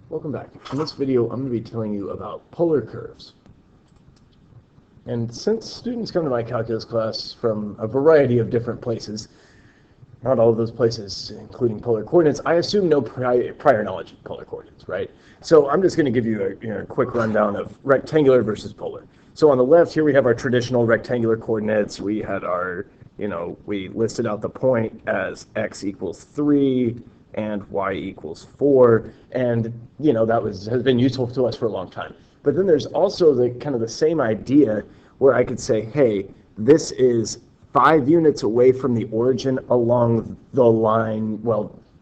Welcome back. In this video, I'm going to be telling you about polar curves. And since students come to my calculus class from a variety of different places, not all of those places including polar coordinates, I assume no prior knowledge of polar coordinates, right? So I'm just going to give you a quick rundown of rectangular versus polar. So on the left here we have our traditional rectangular coordinates. We had our, we listed out the point as x equals 3 and y equals 4, and that has been useful to us for a long time. But then there's also the kind of the same idea where I could say, hey, this is 5 units away from the origin along the line,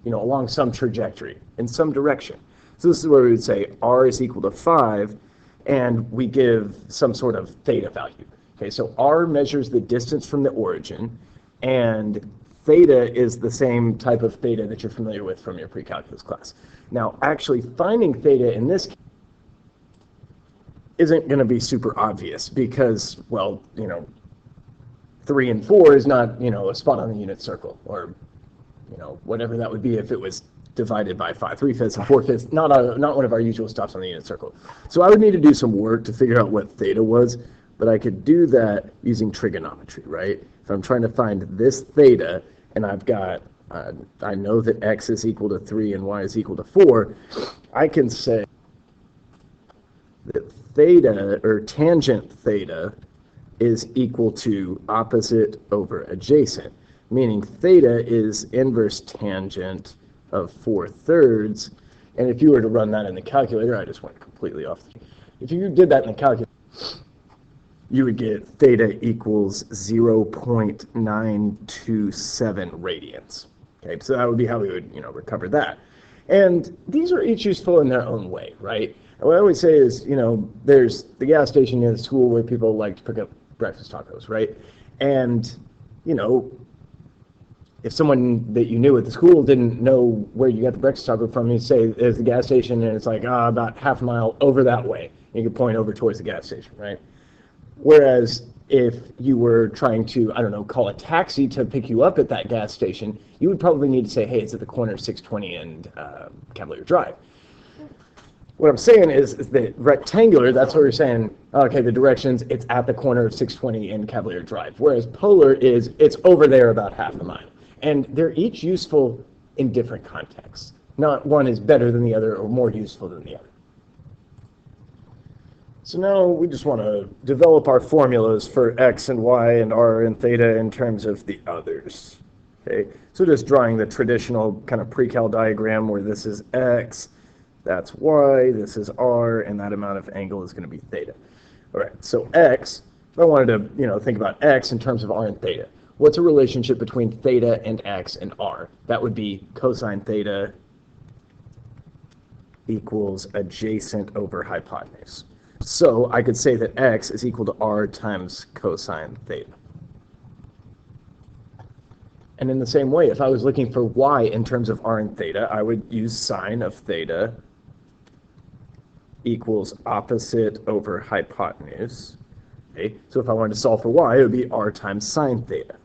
along some trajectory in some direction. So this is where we would say r is equal to 5, and we give some sort of theta value. Okay, so r measures the distance from the origin, and theta is the same type of theta that you're familiar with from your pre-calculus class. Now, actually finding theta in this case isn't going to be super obvious because, 3 and 4 is not, a spot on the unit circle, or, whatever that would be if it was divided by 5. 3/5 and 4/5, not one of our usual stops on the unit circle. So I would need to do some work to figure out what theta was, but I could do that using trigonometry, right? If I'm trying to find this theta, and I've got, I know that x is equal to 3 and y is equal to 4, I can say that theta, or tangent theta, is equal to opposite over adjacent, meaning theta is inverse tangent of 4/3, and if you were to run that in the calculator, I just went completely off. If you did that in the calculator, you would get theta equals 0.927 radians. Okay, so that would be how we would, recover that. And these are each useful in their own way, right? And what I always say is, there's the gas station near the school where people like to pick up breakfast tacos, right? And, if someone that you knew at the school didn't know where you got the breakfast taco from, you'd say there's the gas station and it's like about half a mile over that way. You could point over towards the gas station, right? Whereas if you were trying to, call a taxi to pick you up at that gas station, you would probably need to say, hey, it's at the corner of 620 and Cavalier Drive. What I'm saying is that rectangular, that's what we're saying, okay, the directions, it's at the corner of 620 and Cavalier Drive. Whereas polar is, it's over there about half a mile. And they're each useful in different contexts. Not one is better than the other or more useful than the other. So now we just want to develop our formulas for x and y and r and theta in terms of the others. Okay, so just drawing the traditional kind of pre-cal diagram where this is x, that's y, this is r, and that amount of angle is going to be theta. All right, so x, if I wanted to think about x in terms of r and theta, what's a relationship between theta and x and r? That would be cosine theta equals adjacent over hypotenuse. So I could say that x is equal to r times cosine theta. And in the same way, if I was looking for y in terms of r and theta, I would use sine of theta equals opposite over hypotenuse. Okay? So if I wanted to solve for y, it would be r times sine theta.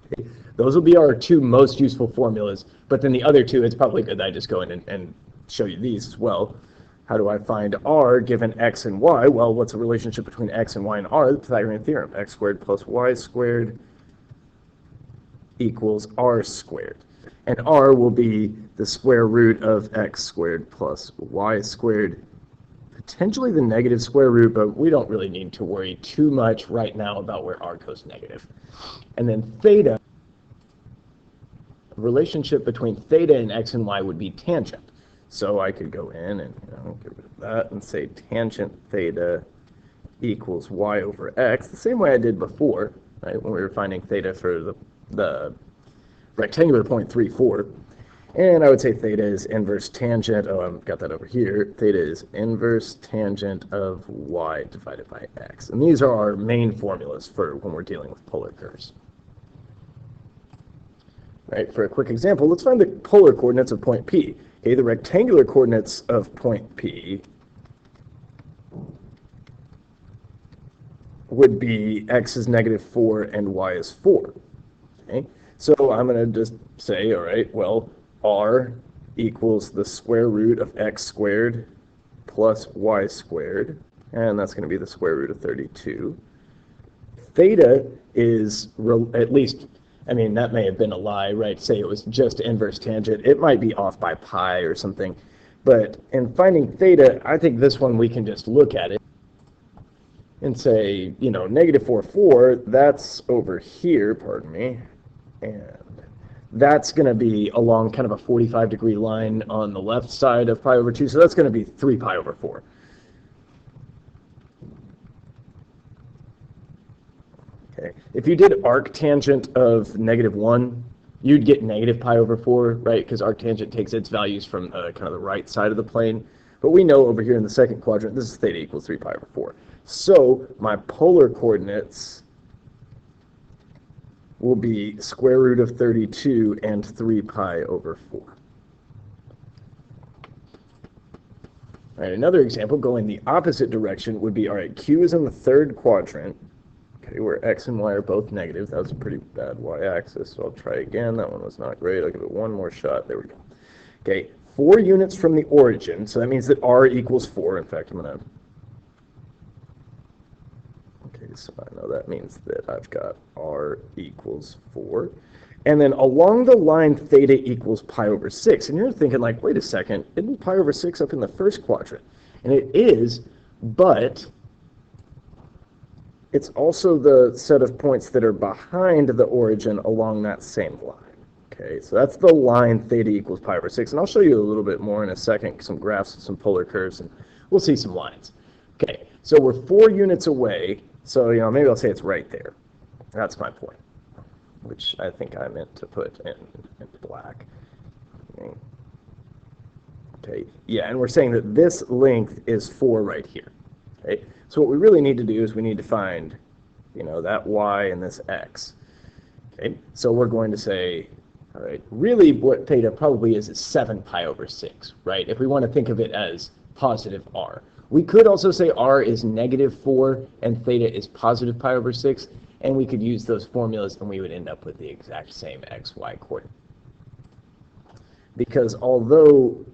Okay? Those will be our two most useful formulas, but then the other two, it's probably good that I just go in and show you these as well. How do I find r given x and y? Well, what's the relationship between x and y and r? The Pythagorean theorem, x squared plus y squared equals r squared. And r will be the square root of x squared plus y squared, potentially the negative square root, but we don't really need to worry too much right now about where r goes negative. And then theta, the relationship between theta and x and y would be tangent. So I could go in and get rid of that and say tangent theta equals y over x, the same way I did before, right, when we were finding theta for the rectangular point 3, 4. And I would say theta is inverse tangent, I've got that over here, theta is inverse tangent of y divided by x. And these are our main formulas for when we're dealing with polar curves. Right, for a quick example, let's find the polar coordinates of point P. Okay, the rectangular coordinates of point P would be x is -4 and y is 4. Okay, so I'm going to just say, all right, well, r equals the square root of x squared plus y squared, and that's going to be the square root of 32. Theta is, at least, I mean, that may have been a lie, right? Say it was just inverse tangent. It might be off by pi or something. But in finding theta, I think this one we can just look at it and say, you know, negative 4, 4, that's over here, pardon me, and that's going to be along kind of a 45-degree line on the left side of pi over 2, so that's going to be 3 pi over 4. Okay. If you did arctangent of negative 1, you'd get negative pi over 4, right? Because arctangent takes its values from kind of the right side of the plane. But we know over here in the second quadrant, this is theta equals 3 pi over 4. So my polar coordinates will be square root of 32 and 3 pi over 4. All right, another example going the opposite direction would be, all right, Q is in the third quadrant, okay, where x and y are both negative. That was a pretty bad y-axis, so I'll try again. That one was not great. I'll give it one more shot. There we go. Okay, 4 units from the origin, so that means that r equals 4. In fact, I'm going to... Okay, so I know that means that I've got r equals 4. And then along the line, theta equals pi over 6. And you're thinking, like, wait a second, isn't pi over 6 up in the first quadrant? And it is, but it's also the set of points that are behind the origin along that same line. Okay, so that's the line theta equals pi over 6. And I'll show you a little bit more in a second, some graphs of some polar curves, and we'll see some lines. Okay, so we're 4 units away. So, you know, maybe I'll say it's right there. That's my point, which I think I meant to put in black. Okay, yeah, and we're saying that this length is 4 right here. Okay, so what we really need to do is we need to find, you know, that y and this x. Okay, so we're going to say, all right, really what theta probably is 7 pi over 6, right? If we want to think of it as positive r. We could also say r is negative 4 and theta is positive pi over 6, and we could use those formulas and we would end up with the exact same xy coordinate. Because although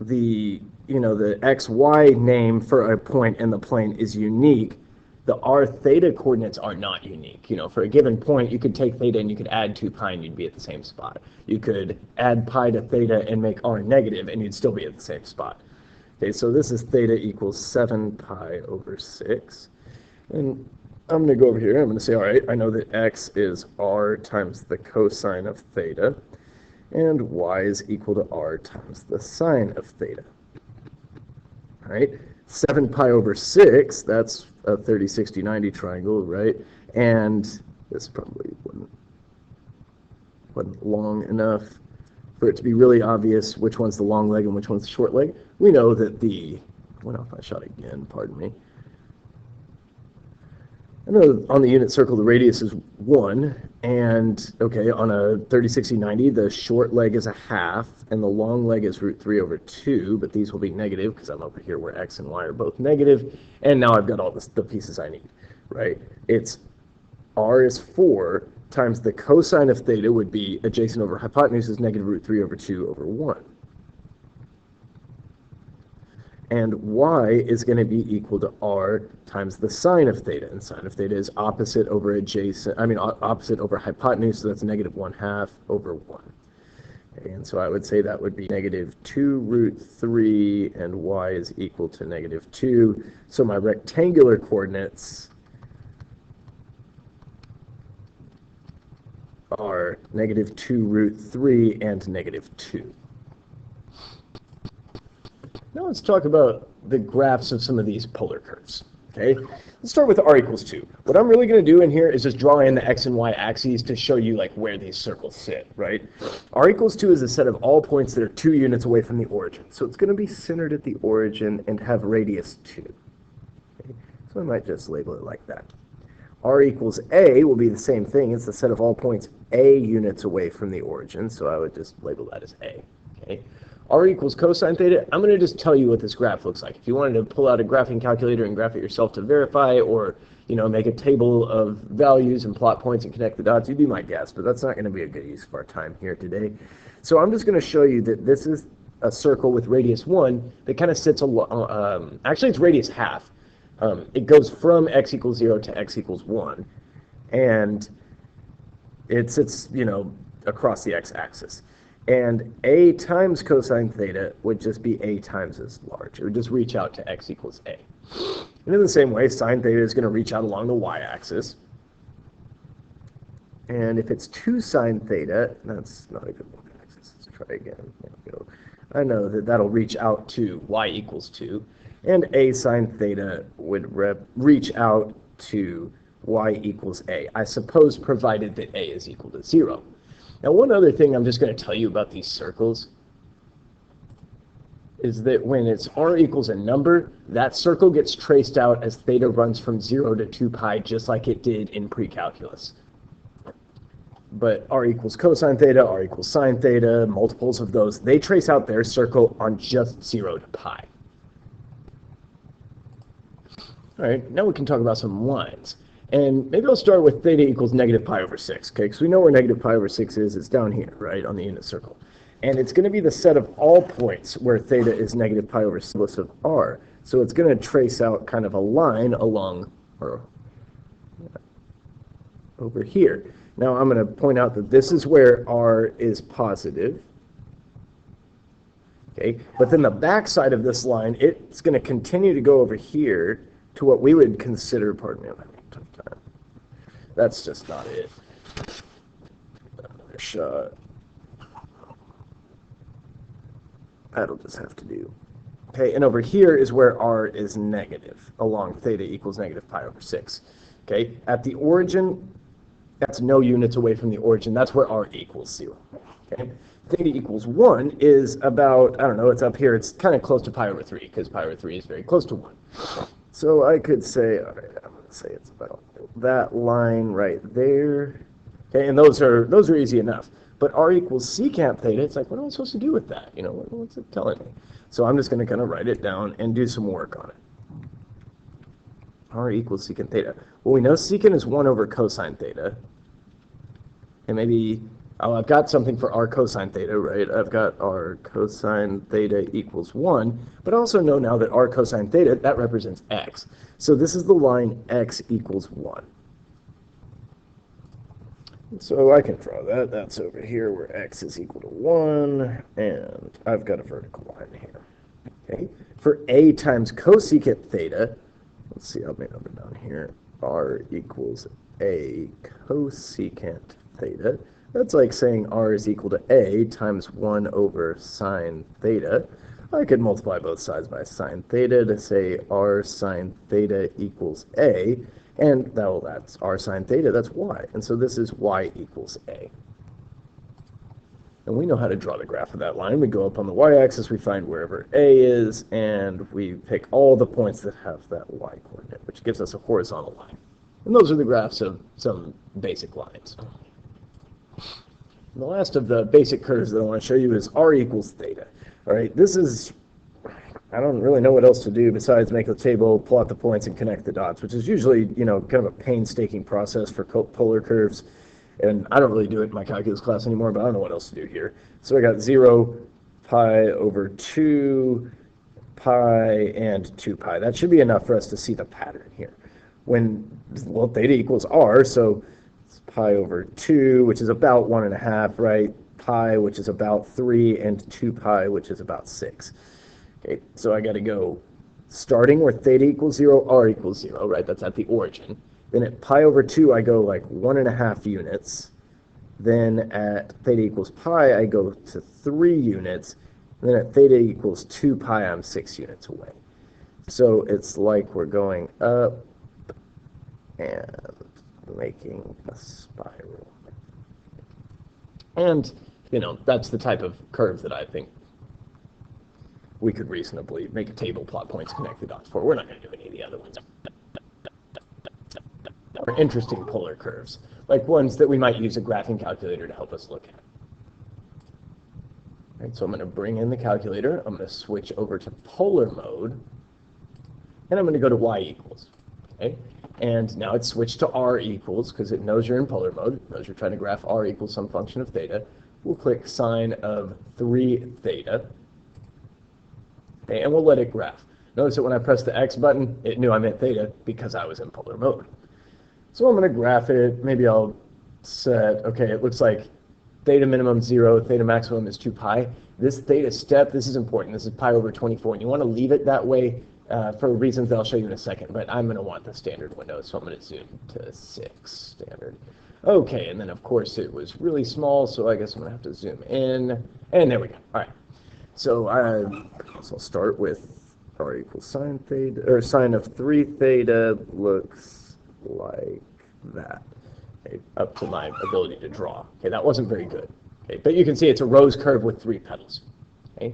the, you know, the xy name for a point in the plane is unique, the r theta coordinates are not unique. You know, for a given point, you could take theta and you could add 2 pi and you'd be at the same spot. You could add pi to theta and make r negative and you'd still be at the same spot. Okay, so this is theta equals 7 pi over 6. And I'm going to go over here. I'm going to say, all right, I know that x is r times the cosine of theta, and y is equal to r times the sine of theta. All right, 7 pi over 6, that's a 30, 60, 90 triangle, right? And this probably wasn't long enough for it to be really obvious which one's the long leg and which one's the short leg. We know that the, went off my shot again, pardon me. I know on the unit circle the radius is 1, and okay, on a 30, 60, 90, the short leg is a half, and the long leg is root 3 over 2, but these will be negative because I'm over here where x and y are both negative, and now I've got all the pieces I need, right? It's r is 4 times the cosine of theta would be adjacent over hypotenuse is negative root 3 over 2 over 1. And y is going to be equal to r times the sine of theta. And sine of theta is opposite over opposite over hypotenuse, so that's negative 1/2 over 1. Okay, and so I would say that would be negative 2 root 3, and y is equal to negative 2. So my rectangular coordinates are negative 2 root 3 and negative 2. Now let's talk about the graphs of some of these polar curves. Okay, let's start with r equals 2. What I'm really going to do in here is just draw in the x and y axes to show you like where these circles sit, right? R equals 2 is a set of all points that are 2 units away from the origin. So it's going to be centered at the origin and have radius 2. Okay? So I might just label it like that. R equals a will be the same thing. It's a set of all points a units away from the origin. So I would just label that as a. Okay. R equals cosine theta. I'm going to just tell you what this graph looks like. If you wanted to pull out a graphing calculator and graph it yourself to verify, or make a table of values and plot points and connect the dots, you'd be my guest, but that's not going to be a good use of our time here today. So I'm just going to show you that this is a circle with radius 1 that kind of sits along, actually it's radius half. It goes from x equals 0 to x equals 1, and it sits, across the x-axis. And a times cosine theta would just be a times as large. It would just reach out to x equals a. And in the same way, sine theta is going to reach out along the y-axis. And if it's 2 sine theta, that's not a good y-axis. Let's try again. There we go. I know that that'll reach out to y equals 2. And a sine theta would reach out to y equals a. I suppose provided that a is equal to 0. Now, one other thing I'm just going to tell you about these circles is that when it's r equals a number, that circle gets traced out as theta runs from 0 to 2 pi, just like it did in pre-calculus. But r equals cosine theta, r equals sine theta, multiples of those, they trace out their circle on just 0 to pi. All right, now we can talk about some lines. And maybe I'll start with theta equals negative pi over 6, okay? Because we know where negative pi over 6 is. It's down here, right, on the unit circle. And it's going to be the set of all points where theta is negative pi over 6 of r. So it's going to trace out kind of a line along, or over here. Now I'm going to point out that this is where r is positive. Okay, but then the back side of this line, it's going to continue to go over here to what we would consider, pardon me, I'm having a tough time. That's just not it. Another shot. That'll just have to do. Okay, and over here is where r is negative, along theta equals negative pi over 6. Okay, at the origin, that's no units away from the origin. That's where r equals 0. Okay, theta equals 1 is about, I don't know, it's up here. It's kind of close to pi over 3, because pi over 3 is very close to 1. So I could say, all right, I'm going to say it's about that line right there. Okay, and those are easy enough. But r equals secant theta, it's like, what am I supposed to do with that? What's it telling me? So I'm just going to kind of write it down and do some work on it. R equals secant theta. Well, we know secant is 1 over cosine theta. And maybe, I've got something for r cosine theta, right? I've got r cosine theta equals 1. But I also know now that r cosine theta, that represents x. So this is the line x equals 1. So I can draw that. That's over here where x is equal to 1. And I've got a vertical line here. Okay. For a times cosecant theta, let's see, I'll make it down here. R equals a cosecant theta. That's like saying r is equal to a times 1 over sine theta. I could multiply both sides by sine theta to say r sine theta equals a. And that's r sine theta, that's y. And so this is y equals a. And we know how to draw the graph of that line. We go up on the y-axis, we find wherever a is, and we pick all the points that have that y-coordinate, which gives us a horizontal line. And those are the graphs of some basic lines. And the last of the basic curves that I want to show you is r equals theta. All right, this is, I don't really know what else to do besides make a table, plot the points, and connect the dots, which is usually, kind of a painstaking process for polar curves. And I don't really do it in my calculus class anymore, but I don't know what else to do here. So I got 0, pi over 2, pi, and 2 pi. That should be enough for us to see the pattern here. Well, theta equals r, so it's pi over 2, which is about 1.5, right? Pi, which is about 3, and 2 pi, which is about 6. Okay, so I got to go starting where theta equals 0, r equals 0, right? That's at the origin. Then at pi over 2, I go like 1.5 units. Then at theta equals pi, I go to 3 units. And then at theta equals 2 pi, I'm 6 units away. So it's like we're going up and making a spiral. And, that's the type of curve that I think we could reasonably make a table, plot points, connect the dots for. We're not going to do any of the other ones. Or interesting polar curves, like ones that we might use a graphing calculator to help us look at. All right, so I'm going to bring in the calculator. I'm going to switch over to polar mode, and I'm going to go to y equals. Okay, and now it's switched to r equals because it knows you're in polar mode. It knows you're trying to graph r equals some function of theta. we'll click sine of 3 theta, okay, and we'll let it graph. Notice that when I pressed the X button, it knew I meant theta because I was in polar mode. So I'm going to graph it. Maybe I'll set, okay, it looks like theta minimum 0, theta maximum is 2 pi. This theta step, this is important. This is pi over 24, and you want to leave it that way for reasons that I'll show you in a second, but I'm going to want the standard window, so I'm going to zoom to 6 standard. Okay, and then of course it was really small, so I guess I'm going to have to zoom in, and there we go. All right, so I'll start with r equals sine theta, or sine of 3 theta looks like that. Okay, up to my ability to draw. Okay, that wasn't very good. Okay, but you can see it's a rose curve with 3 petals. Okay.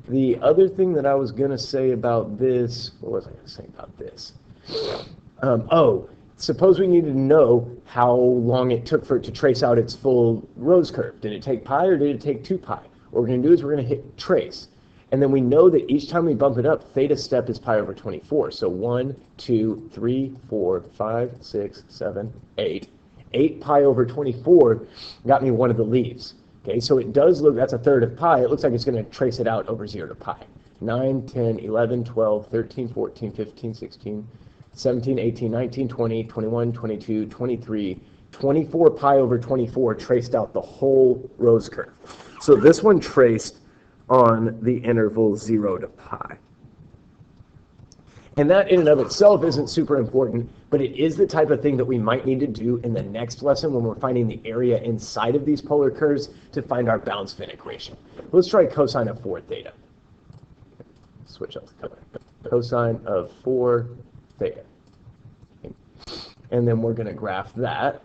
The other thing that I was going to say about this, what was I going to say about this? Suppose we needed to know how long it took for it to trace out its full rose curve. Did it take pi or did it take 2 pi? What we're going to do is we're going to hit trace. And then we know that each time we bump it up, theta step is pi over 24. So 1, 2, 3, 4, 5, 6, 7, 8. 8 pi over 24 got me one of the leaves. Okay, so it does look, that's a third of pi. It looks like it's going to trace it out over 0 to pi. 9, 10, 11, 12, 13, 14, 15, 16, 17, 18, 19, 20, 21, 22, 23, 24 pi over 24 traced out the whole rose curve. So this one traced on the interval 0 to pi. And that in and of itself isn't super important, but it is the type of thing that we might need to do in the next lesson when we're finding the area inside of these polar curves to find our bounds fin equation. Let's try cosine of 4 theta. Switch up the color. Cosine of 4 theta. Okay. And then we're going to graph that.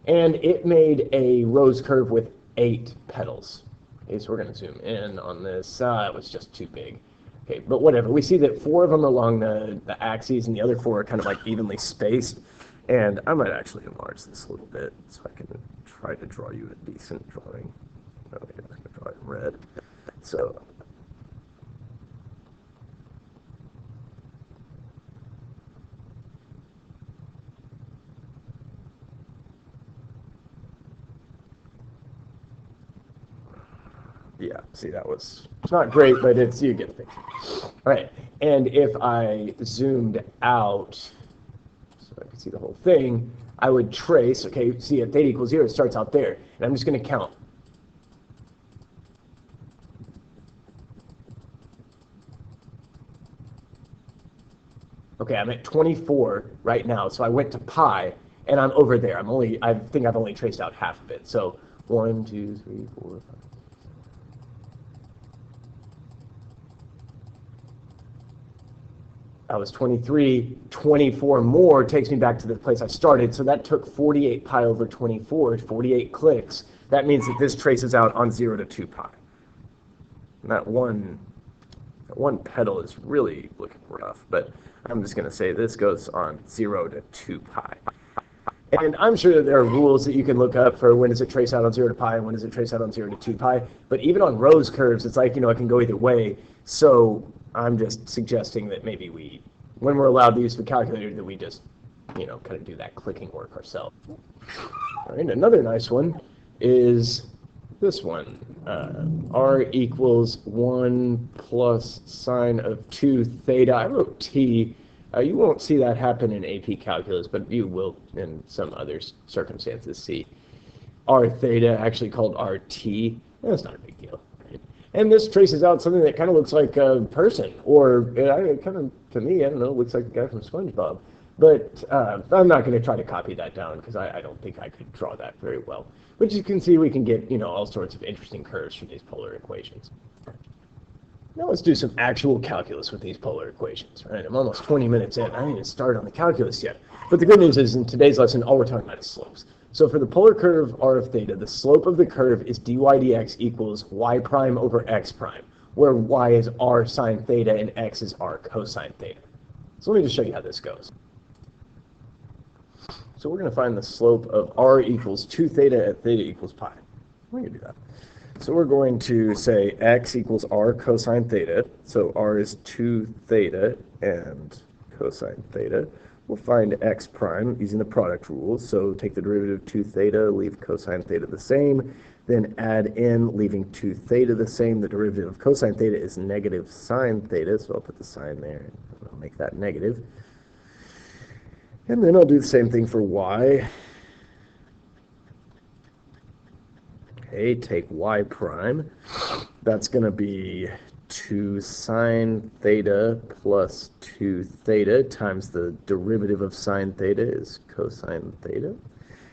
And it made a rose curve with 8 petals. Okay, so we're going to zoom in on this. It was just too big. Okay, but whatever. We see that 4 of them are along the axes, and the other 4 are kind of like evenly spaced. And I might actually enlarge this a little bit so I can try to draw you a decent drawing. Okay, I'm going to draw it in red. So yeah, see, that was, it's not great, but it's, you get the picture. All right, and if I zoomed out, so I can see the whole thing, I would trace, okay, see at theta equals 0, it starts out there, and I'm just going to count. Okay, I'm at 24 right now, so I went to pi, and I'm over there. I think I've only traced out half of it. So 1, 2, 3, 4, 5. I was 23, 24 more takes me back to the place I started, so that took 48 pi over 24, 48 clicks. That means that this traces out on 0 to 2 pi. And that one petal is really looking rough, but I'm just going to say this goes on 0 to 2 pi. And I'm sure that there are rules that you can look up for when does it trace out on 0 to pi and when does it trace out on 0 to 2 pi. But even on rose curves, it's like, it can go either way. So I'm just suggesting that maybe when we're allowed to use the calculator, that we just, kind of do that clicking work ourselves. All right, another nice one is this one. R equals 1 plus sine of 2 theta. I wrote t. You won't see that happen in AP calculus, but you will in some other circumstances see r theta, actually called RT. That's not a big deal. Right? And this traces out something that kind of looks like a person, or kind of, to me, I don't know, looks like the guy from SpongeBob. But I'm not going to try to copy that down because I don't think I could draw that very well. But you can see we can get, all sorts of interesting curves from these polar equations. Now let's do some actual calculus with these polar equations. Right? I'm almost 20 minutes in. I didn't even start on the calculus yet. But the good news is in today's lesson, all we're talking about is slopes. So for the polar curve r of theta, the slope of the curve is dy dx equals y prime over x prime, where y is r sine theta and x is r cosine theta. So let me just show you how this goes. So we're going to find the slope of r equals 2 theta at theta equals pi. We're going to do that. So we're going to say x equals r cosine theta. So r is 2 theta and cosine theta. We'll find x prime using the product rule. So take the derivative of 2 theta, leave cosine theta the same. then add in, leaving 2 theta the same. The derivative of cosine theta is negative sine theta, so I'll put the sign there, and I'll make that negative. And then I'll do the same thing for y. Okay, take y prime. That's going to be 2 sine theta plus 2 theta times the derivative of sine theta is cosine theta.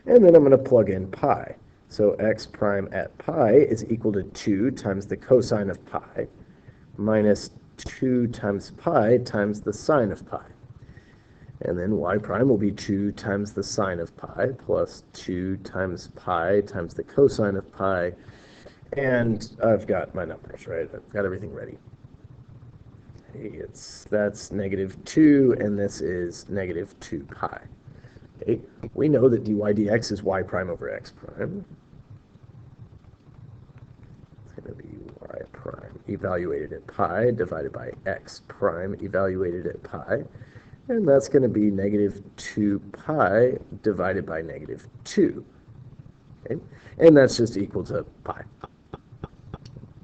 And then I'm going to plug in pi. So x prime at pi is equal to 2 times the cosine of pi minus 2 times pi times the sine of pi. And then y prime will be 2 times the sine of pi plus 2 times pi times the cosine of pi. And I've got my numbers, right? I've got everything ready. Okay, that's negative 2, and this is negative 2 pi. Okay, we know that dy dx is y prime over x prime. It's going to be y prime evaluated at pi divided by x prime evaluated at pi. And that's going to be negative 2 pi divided by negative 2. Okay? And that's just equal to pi.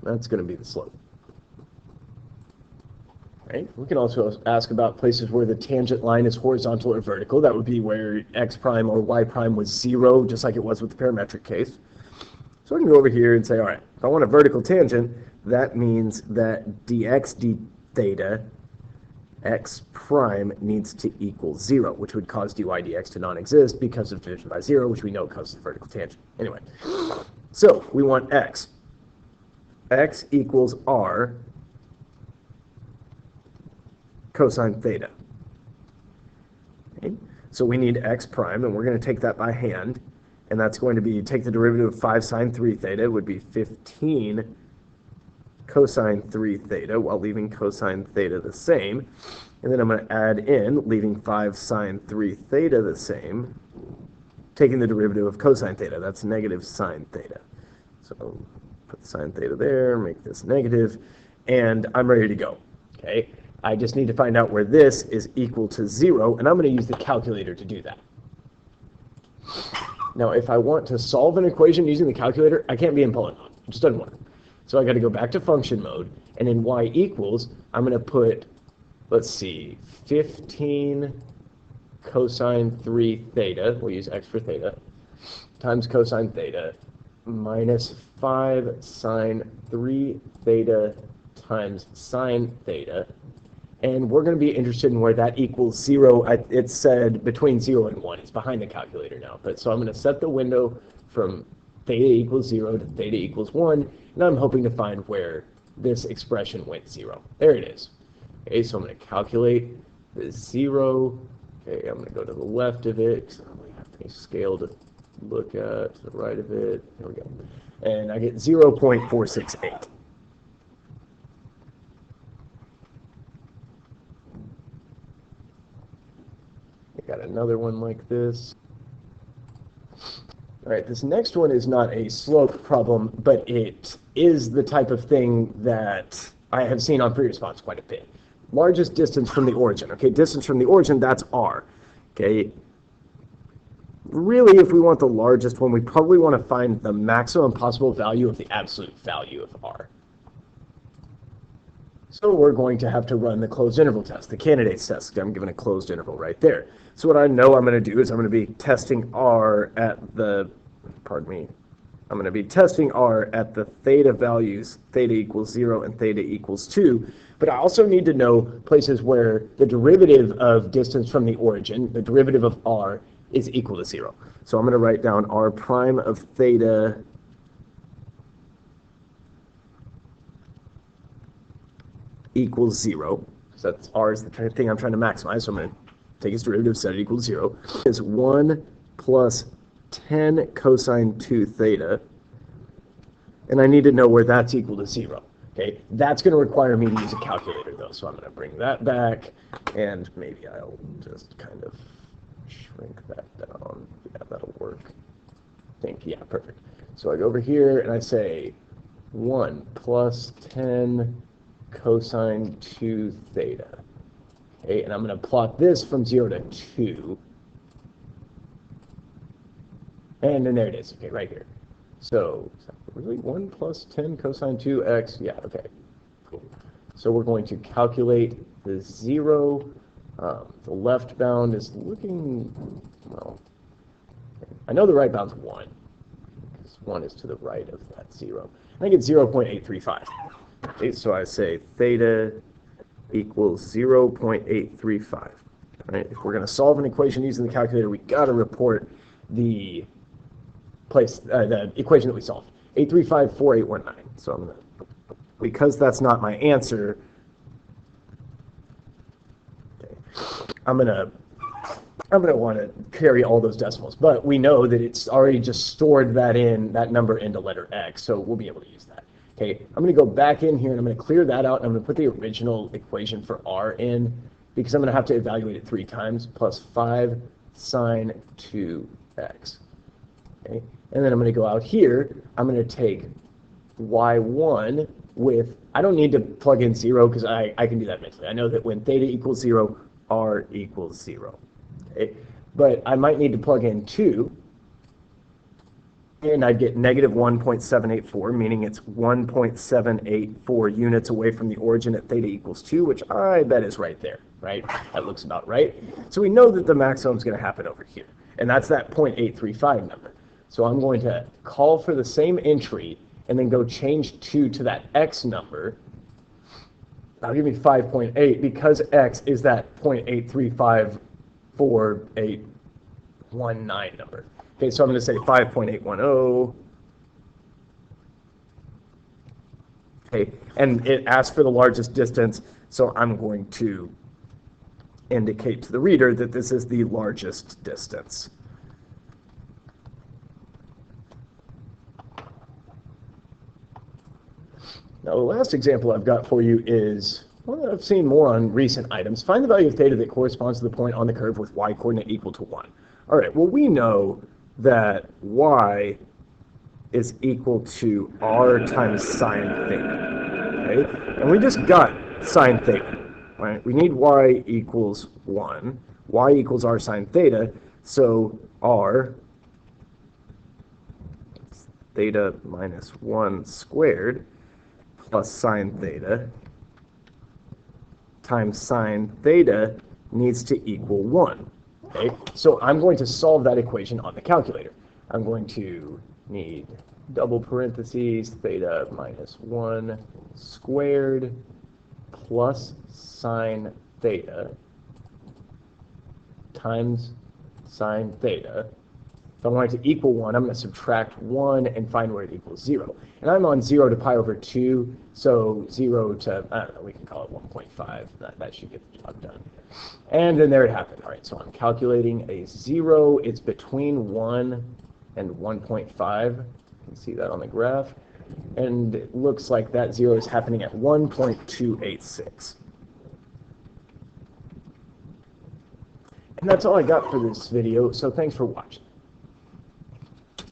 That's going to be the slope. Right? We can also ask about places where the tangent line is horizontal or vertical. That would be where x prime or y prime was 0, just like it was with the parametric case. So I can go over here and say, all right, if I want a vertical tangent, that means that dx d theta x prime needs to equal 0, which would cause dy dx to non-exist because of division by 0, which we know causes the vertical tangent. Anyway, so we want x. X equals r cosine theta. Okay? So we need x prime, and we're going to take that by hand, and that's going to be, take the derivative of 5 sine 3 theta would be 15 cosine 3 theta, while leaving cosine theta the same. And then I'm going to add in, leaving 5 sine 3 theta the same, taking the derivative of cosine theta. That's negative sine theta. So put sine theta there, make this negative, and I'm ready to go. Okay? I just need to find out where this is equal to 0, and I'm going to use the calculator to do that. Now, if I want to solve an equation using the calculator, I can't be in polynomial. It just doesn't work. So I got to go back to function mode, and in y equals, I'm going to put, let's see, 15 cosine 3 theta, we'll use x for theta, times cosine theta, minus 5 sine 3 theta times sine theta. And we're going to be interested in where that equals 0. It said between 0 and 1. It's behind the calculator now. But so I'm going to set the window from theta equals 0 to theta equals 1. And I'm hoping to find where this expression went 0. There it is. Okay, so I'm going to calculate the 0. Okay, I'm going to go to the left of it, because I don't really have any scale to look at. To the right of it. There we go. And I get 0.468. Got another one like this. All right, this next one is not a slope problem, but it is the type of thing that I have seen on free response quite a bit. Largest distance from the origin. Okay, distance from the origin, that's r. Okay. Really, if we want the largest one, we probably want to find the maximum possible value of the absolute value of r. So we're going to have to run the closed interval test, the candidates test. I'm given a closed interval right there. So what I know I'm going to do is I'm going to be testing r at the, I'm going to be testing r at the theta values, theta equals 0 and theta equals 2. But I also need to know places where the derivative of distance from the origin, the derivative of r, is equal to 0. So I'm going to write down r prime of theta equals 0. So that's r is the thing I'm trying to maximize. So I'm going to take its derivative, set it equals 0. Is 1 plus 10 cosine 2 theta. And I need to know where that's equal to 0. Okay, that's going to require me to use a calculator, though. So I'm going to bring that back, and maybe I'll just kind of shrink that down. Yeah, that'll work. I think, yeah, perfect. So I go over here, and I say 1 plus 10 cosine 2 theta. Okay, and I'm going to plot this from 0 to 2. And then there it is, okay, right here. So Really? 1 plus 10 cosine 2x? Yeah, okay. Cool. So we're going to calculate the 0. The left bound is looking, well, I know the right bound's 1, because 1 is to the right of that 0. I think it's 0.835. Okay, so I say theta equals 0.835. Right? If we're going to solve an equation using the calculator, we got to report the equation that we solved. 8354819. So I'm going to, because that's not my answer, okay, I'm going to want to carry all those decimals. But we know that it's already just stored that number into letter X, so we'll be able to use that. Okay, I'm going to go back in here and I'm going to clear that out, and I'm going to put the original equation for R in, because I'm going to have to evaluate it 3 times, plus 5 sine 2x. Okay, and then I'm going to go out here, I'm going to take y1 with, I don't need to plug in 0 because I can do that mentally. I know that when theta equals 0, R equals 0. Okay, but I might need to plug in 2, and I'd get negative 1.784, meaning it's 1.784 units away from the origin at theta equals 2, which I bet is right there, right? That looks about right. So we know that the maximum is going to happen over here, and that's that 0.835 number. So I'm going to call for the same entry and then go change 2 to that x number. That'll give me 5.8 because x is that 0.8354819 number. Okay, so I'm going to say 5.810. Okay, and it asks for the largest distance, so I'm going to indicate to the reader that this is the largest distance. Now, the last example I've got for you is one that I've seen more on recent items. Find the value of theta that corresponds to the point on the curve with y coordinate equal to 1. All right, well, we know that y is equal to r times sine theta, okay? And we just got sine theta, right? We need y equals 1. Y equals r sine theta, so r theta minus 1 squared plus sine theta times sine theta needs to equal 1. Okay, so I'm going to solve that equation on the calculator. I'm going to need double parentheses theta minus 1 squared plus sine theta times sine theta. If I want it to equal 1, I'm going to subtract 1 and find where it equals 0. And I'm on 0 to pi over 2, so 0 to, I don't know, we can call it 1.5. That should get the job done. And then there it happened. All right, so I'm calculating a 0. It's between 1 and 1.5. You can see that on the graph. And it looks like that 0 is happening at 1.286. And that's all I got for this video, so thanks for watching.